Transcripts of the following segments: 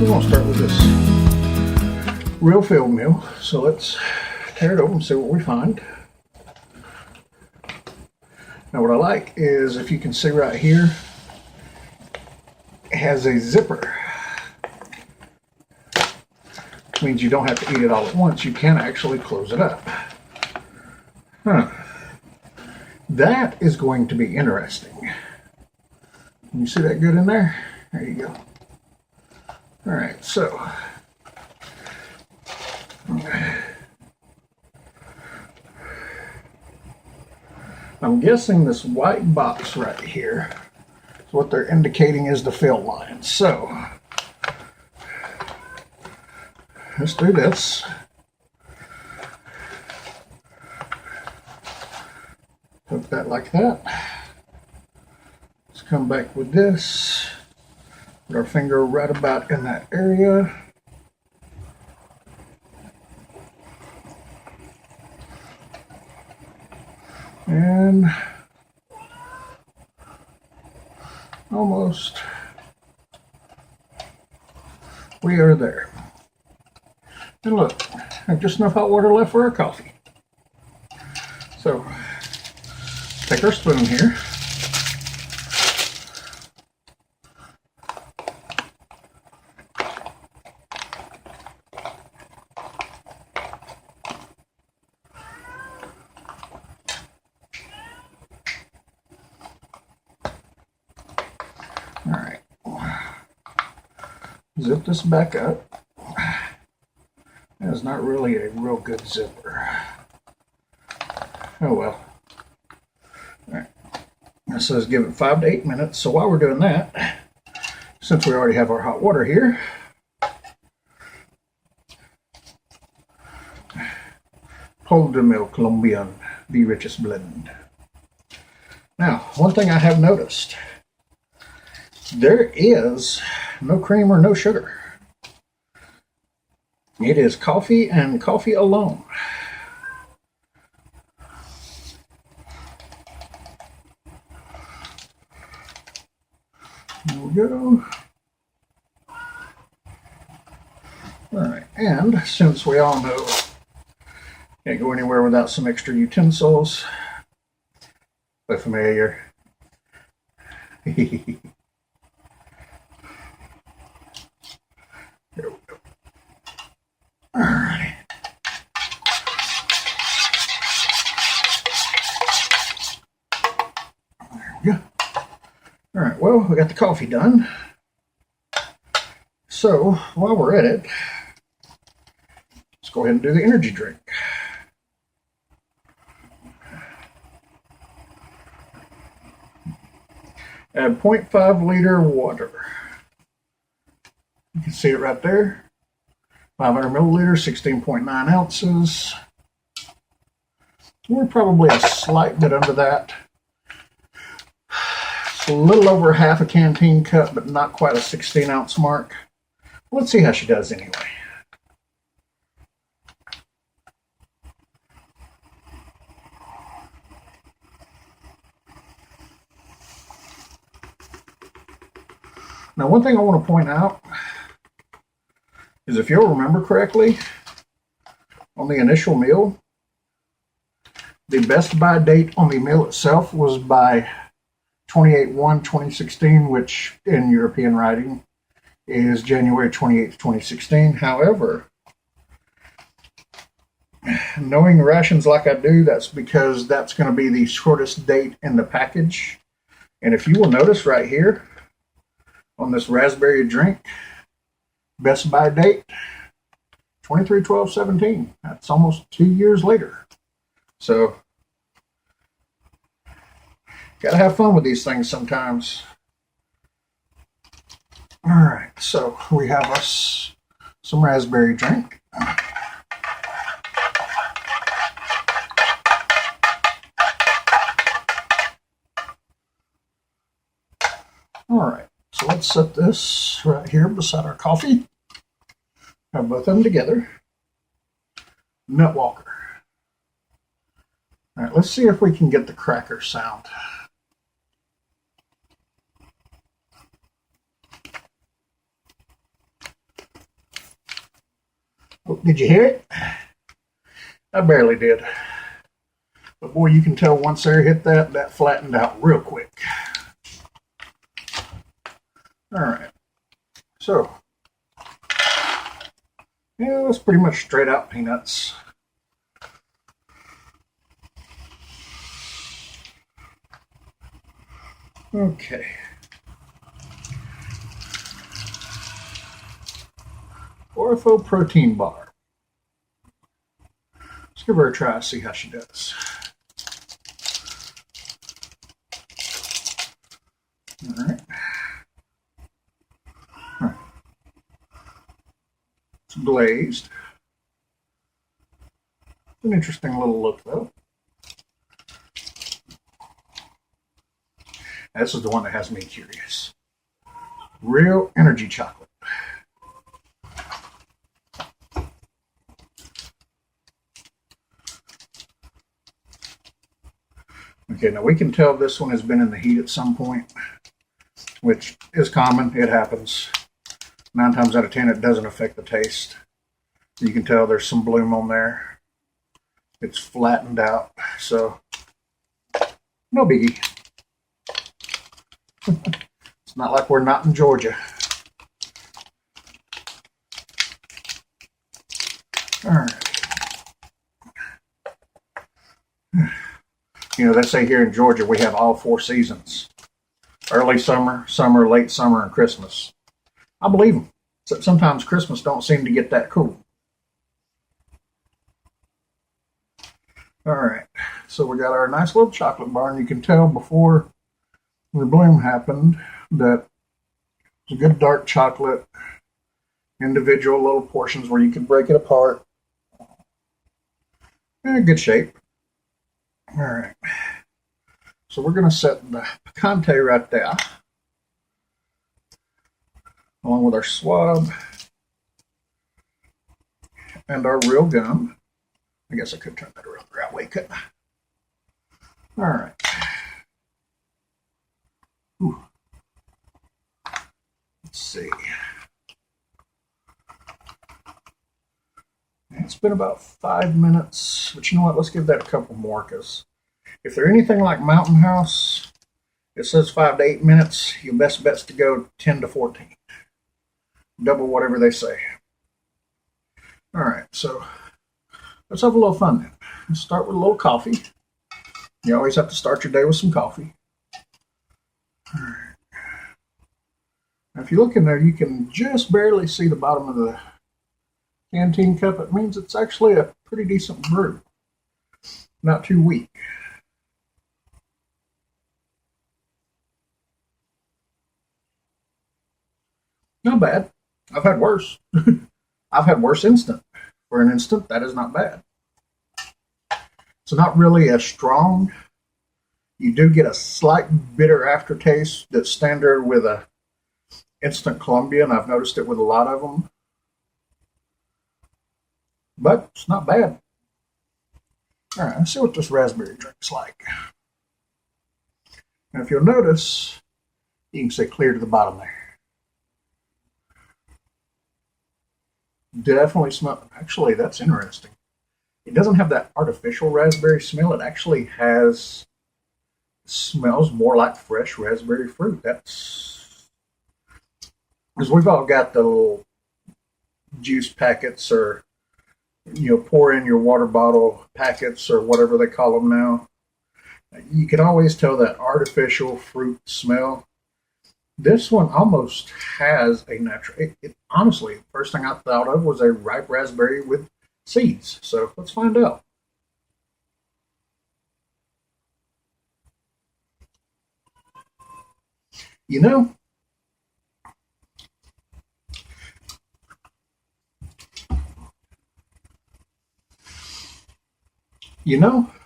we're going to start with this real field meal. So let's tear it open and see what we find. Now what I like is, if you can see right here, it has a zipper. Which means you don't have to eat it all at once. You can actually close it up. That is going to be interesting. Can you see that good in there? There you go. All right, so I'm guessing this white box right here is what they're indicating is the fill line. So let's do this. Put that like that. Let's come back with this. Put our finger right about in that area. And almost, we are there. And look, I have just enough hot water left for our coffee. So, take our spoon here. Alright, zip this back up. That is not really a real good zipper. Oh well. Alright, it says give it 5 to 8 minutes. So while we're doing that, since we already have our hot water here, Pollo de Mil Colombian, the richest blend. Now, one thing I have noticed, there is no cream or no sugar. It is coffee and coffee alone. There we go. Alright, and since we all know can't go anywhere without some extra utensils, play familiar. There we go. Alright. There we go. Alright, well, we got the coffee done. So, while we're at it, let's go ahead and do the energy drink. Add 0.5 liter water. You can see it right there. 500 milliliters, 16.9 ounces. We're probably a slight bit under that. It's a little over half a canteen cup, but not quite a 16-ounce mark. Let's see how she does anyway. Now, one thing I want to point out is, if you'll remember correctly, on the initial meal, the best buy date on the meal itself was by 28/1/2016, which in European writing is January 28th, 2016. However, knowing rations like I do, that's because that's going to be the shortest date in the package. And if you will notice right here on this raspberry drink, best buy date 23/12/17. That's almost 2 years later. So gotta have fun with these things sometimes. All right, so we have us some raspberry drink. All right, so let's set this right here beside our coffee. Have both of them together. Nut Walker. All right, let's see if we can get the cracker sound. Oh, did you hear it? I barely did. But boy, you can tell once air hit that, that flattened out real quick. All right. So, yeah, that's pretty much straight out peanuts. Okay. Ortho protein bar. Let's give her a try, see how she does. All right. It's glazed. It's an interesting little look, though. This is the one that has me curious. Real energy chocolate. Okay, now we can tell this one has been in the heat at some point, which is common. It happens. 9 times out of 10, it doesn't affect the taste. You can tell there's some bloom on there. It's flattened out, so no biggie. It's not like we're not in Georgia. All right. You know, they say here in Georgia we have all 4 seasons. Early summer, summer, late summer, and Christmas. I believe them. Sometimes Christmas don't seem to get that cool. All right, so we got our nice little chocolate bar, and you can tell before the bloom happened that it's a good dark chocolate, individual little portions where you can break it apart. Good shape. All right, so we're going to set the picante right there, along with our swab and our real gum. I guess I could turn that around the right way, couldn't I? All right. Ooh. Let's see. It's been about 5 minutes, but you know what? Let's give that a couple more, because if they're anything like Mountain House, it says 5 to 8 minutes. Your best bet's to go 10 to 14. Double whatever they say. All right, so let's have a little fun then. Let's start with a little coffee. You always have to start your day with some coffee. All right. Now, if you look in there, you can just barely see the bottom of the canteen cup. It means it's actually a pretty decent brew. Not too weak. Not bad. I've had worse. I've had worse instant. For an instant, that is not bad. It's not really as strong. You do get a slight bitter aftertaste that's standard with a instant Colombian. I've noticed it with a lot of them. But it's not bad. All right, let's see what this raspberry drink's like. Now, if you'll notice, you can see clear to the bottom there. Definitely smell. Actually, that's interesting. It doesn't have that artificial raspberry smell. It actually smells more like fresh raspberry fruit. That's because we've all got the little juice packets, or pour in your water bottle packets, or whatever they call them now. You can always tell that artificial fruit smell. This one almost has a natural. Honestly, the first thing I thought of was a ripe raspberry with seeds. So let's find out. You know,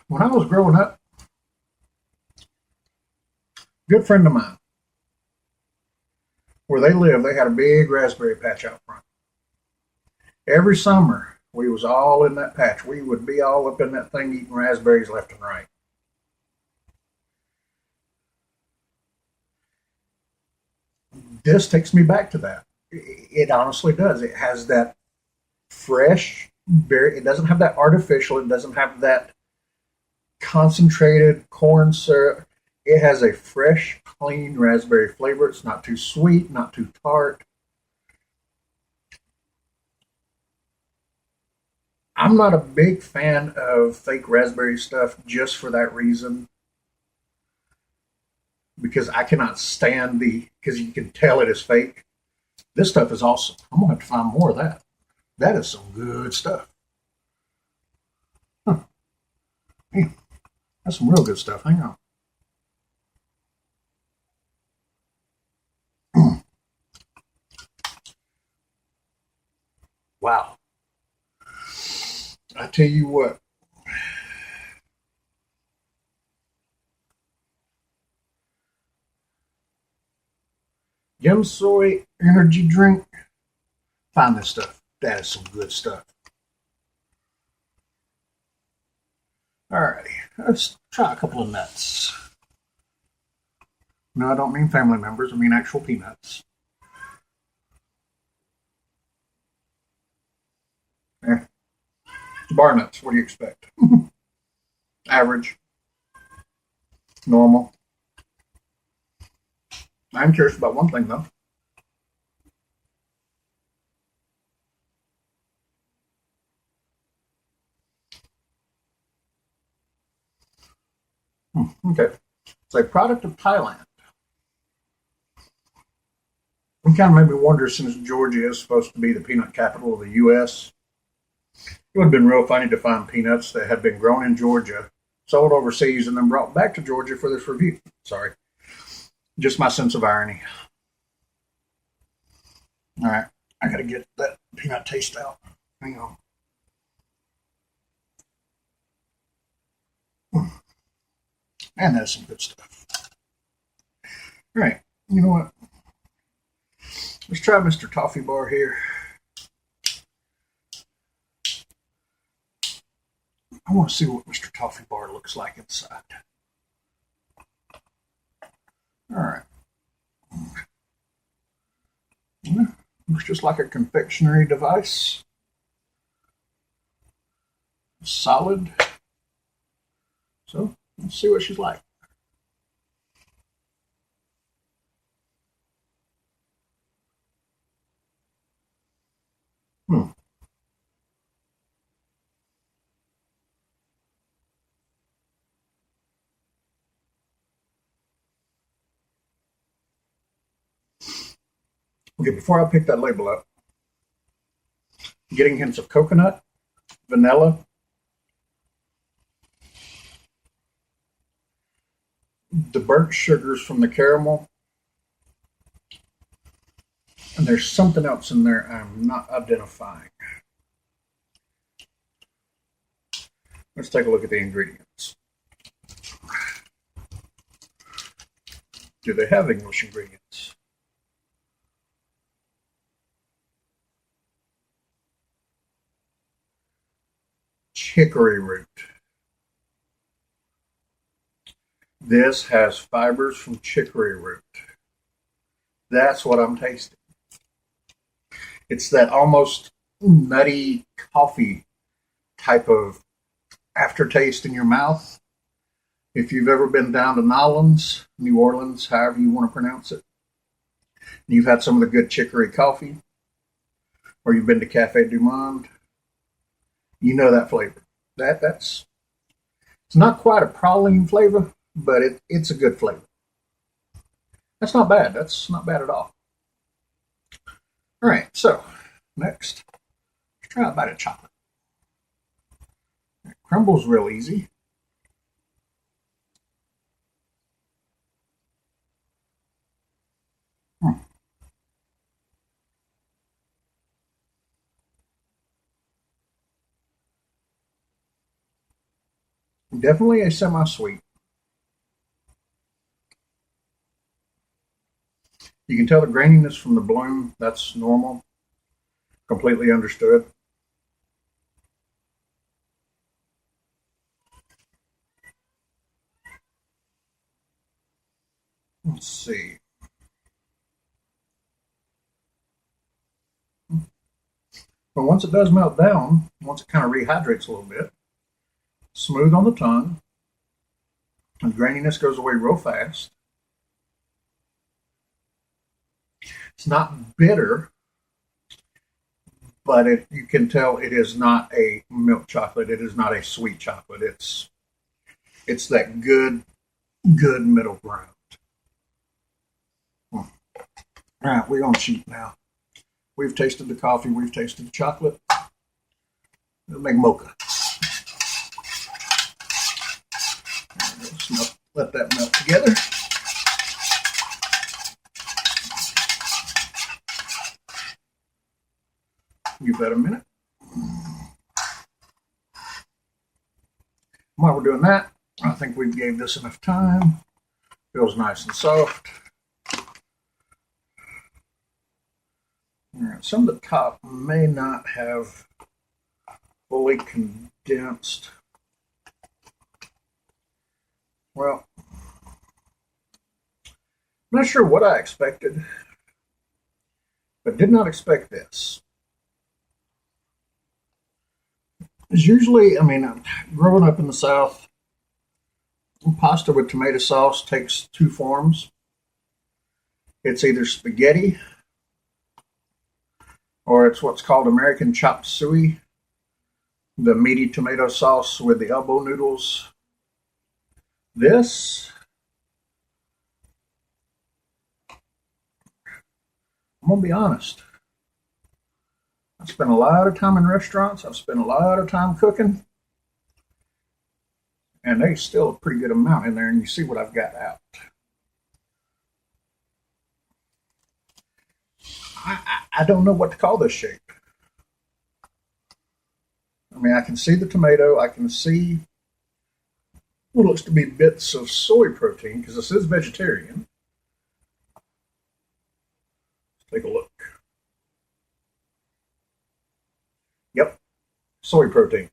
when I was growing up, a good friend of mine, where they lived, they had a big raspberry patch out front. Every summer, we was all in that patch. We would be all up in that thing eating raspberries left and right. This takes me back to that. It honestly does. It has that fresh, very. It doesn't have that artificial. It doesn't have that concentrated corn syrup. It has a fresh, clean raspberry flavor. It's not too sweet, not too tart. I'm not a big fan of fake raspberry stuff just for that reason because I cannot stand because you can tell it is fake. This stuff is awesome. I'm gonna have to find more of that. That is some good stuff. Huh. Man, that's some real good stuff. Hang on. Wow. I tell you what, Yum Soy energy drink. Find this stuff. That is some good stuff. Alrighty, let's try a couple of nuts. No, I don't mean family members. I mean actual peanuts. Eh, bar nuts. What do you expect? Average, normal. I'm curious about one thing though. Okay, it's a product of Thailand. It kind of made me wonder since Georgia is supposed to be the peanut capital of the U.S., it would have been real funny to find peanuts that had been grown in Georgia, sold overseas, and then brought back to Georgia for this review. Sorry. Just my sense of irony. All right. I got to get that peanut taste out. Hang on. Man, that's some good stuff. All right. You know what? Let's try Mr. Toffee Bar here. I want to see what Mr. Toffee Bar looks like inside. All right. Looks just like a confectionery device. Solid. So let's see what she's like. Hmm. Okay, before I pick that label up, getting hints of coconut, vanilla, the burnt sugars from the caramel, and there's something else in there I'm not identifying. Let's take a look at the ingredients. Do they have English ingredients? Chicory root. This has fibers from chicory root. That's what I'm tasting. It's that almost nutty coffee type of aftertaste in your mouth. If you've ever been down to New Orleans, however you want to pronounce it, and you've had some of the good chicory coffee, or you've been to Cafe du Monde, you know that flavor. That's it's not quite a praline flavor, but it's a good flavor. That's not bad. That's not bad at all. All right, so next, let's try a bite of chocolate. It crumbles real easy. Definitely a semi-sweet. You can tell the graininess from the bloom. That's normal. Completely understood. Let's see. But once it does melt down, once it kind of rehydrates a little bit, smooth on the tongue, and graininess goes away real fast. It's not bitter, but you can tell it is not a milk chocolate. It is not a sweet chocolate. It's that good middle ground. All right, we're on cheat now. We've tasted the coffee. We've tasted the chocolate. We'll make mocha. Just let that melt together. Give that a minute. While we're doing that, I think we gave this enough time. Feels nice and soft. All right, some of the top may not have fully condensed. Well, I'm not sure what I expected, but did not expect this. It's usually, growing up in the South, pasta with tomato sauce takes two forms. It's either spaghetti or it's what's called American chopped suey, the meaty tomato sauce with the elbow noodles. This, I'm going to be honest. I've spent a lot of time in restaurants. I've spent a lot of time cooking. And there's still a pretty good amount in there, and you see what I've got out. I don't know what to call this shape. I can see the tomato. I can see what looks to be bits of soy protein, because this is vegetarian. Let's take a look. Yep, soy protein.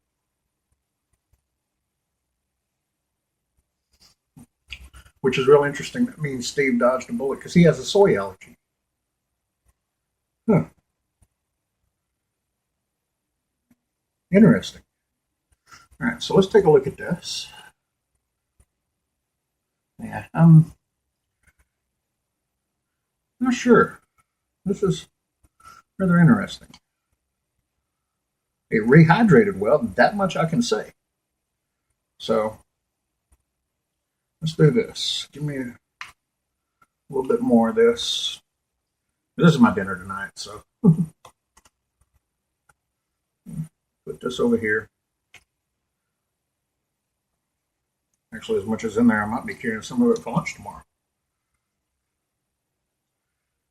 Which is real interesting. That means Steve dodged a bullet because he has a soy allergy. Huh. Interesting. All right, so let's take a look at this. Yeah, I'm not sure. This is rather interesting. It rehydrated well, that much I can say. So let's do this. Give me a little bit more of this. This is my dinner tonight, so put this over here. Actually, as much as in there, I might be carrying some of it for lunch tomorrow.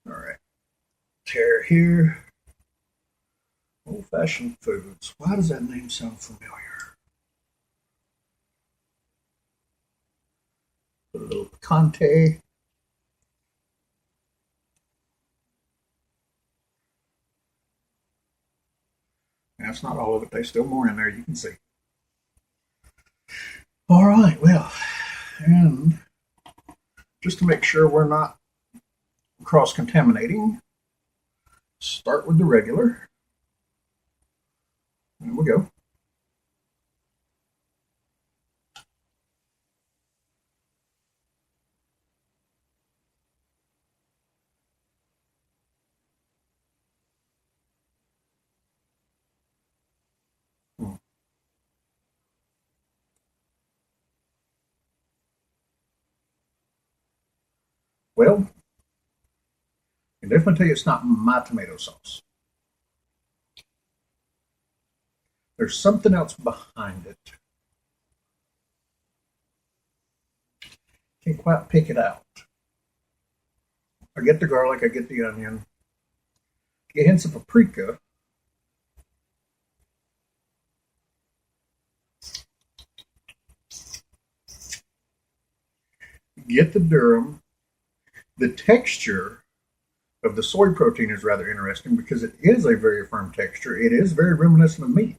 All right. Tear here. Old-fashioned foods. Why does that name sound familiar? Put a little picante. That's not all of it. There's still more in there, you can see. All right, well, and just to make sure we're not cross-contaminating, start with the regular. There we go. Well, I can definitely tell you it's not my tomato sauce. There's something else behind it. Can't quite pick it out. I get the garlic, I get the onion, get hints of paprika. Get the durum. The texture of the soy protein is rather interesting because it is a very firm texture. It is very reminiscent of meat.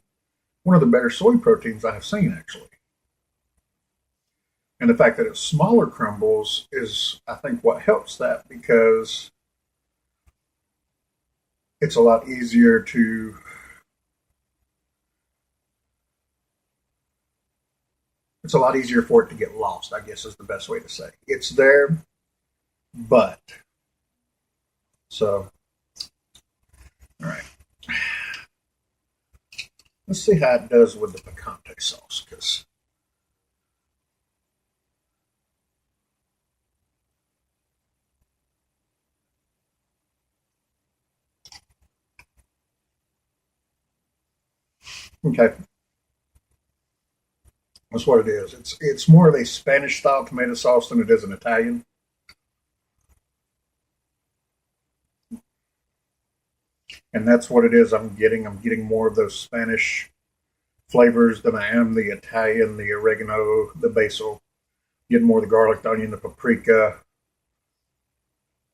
One of the better soy proteins I have seen, actually. And the fact that it's smaller crumbles is, I think, what helps that, because it's a lot easier to It's a lot easier for it to get lost, I guess is the best way to say. It's there, but. So, all right. Let's see how it does with the picante sauce, because okay, that's what it is. It's more of a Spanish style tomato sauce than it is an Italian. And that's what it is I'm getting. I'm getting more of those Spanish flavors than I am the Italian, the oregano, the basil. Getting more of the garlic, the onion, the paprika,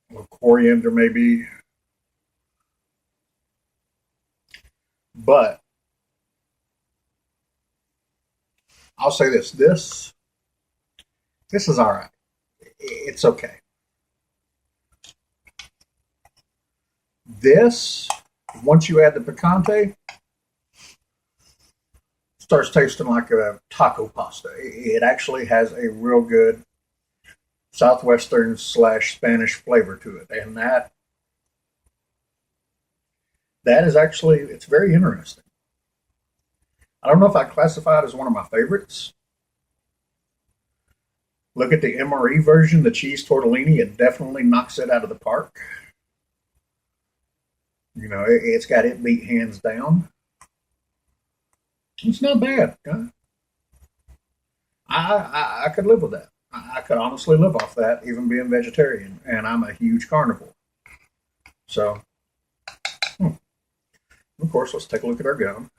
a little coriander maybe. But I'll say this is all right. It's okay. This, once you add the picante, starts tasting like a taco pasta. It actually has a real good Southwestern / Spanish flavor to it. And that is actually, it's very interesting. I don't know if I classify it as one of my favorites. Look at the MRE version, the cheese tortellini. It definitely knocks it out of the park. You know, it's got it beat hands down. It's not bad. I could live with that. I could honestly live off that, even being vegetarian. And I'm a huge carnivore. So, of course, let's take a look at our gum.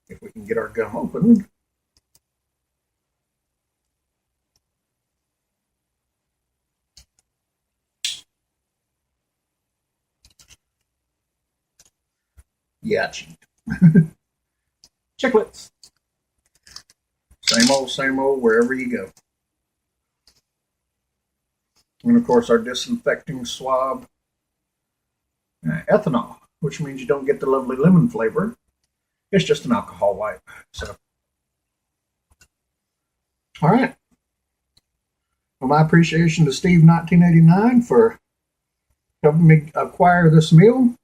If we can get our gum open. Yeah, cheap. Chiclets. Same old, wherever you go. And of course, our disinfecting swab. Ethanol, which means you don't get the lovely lemon flavor. It's just an alcohol wipe. So, all right. Well, my appreciation to Steve 1989 for helping me acquire this meal.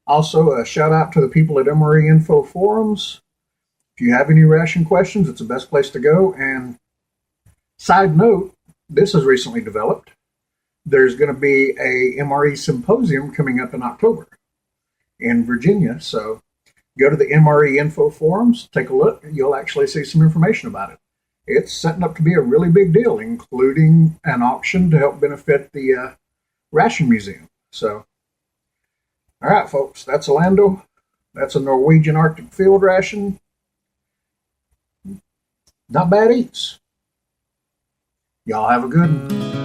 Also, a shout out to the people at MRE Info Forums. If you have any ration questions, it's the best place to go. And side note, this is recently developed. There's going to be a MRE symposium coming up in October in Virginia. So go to the MRE Info Forums, take a look. You'll actually see some information about it. It's setting up to be a really big deal, including an auction to help benefit the Ration Museum. So, all right, folks, that's a Lando. That's a Norwegian Arctic field ration. Not bad eats. Y'all have a good one.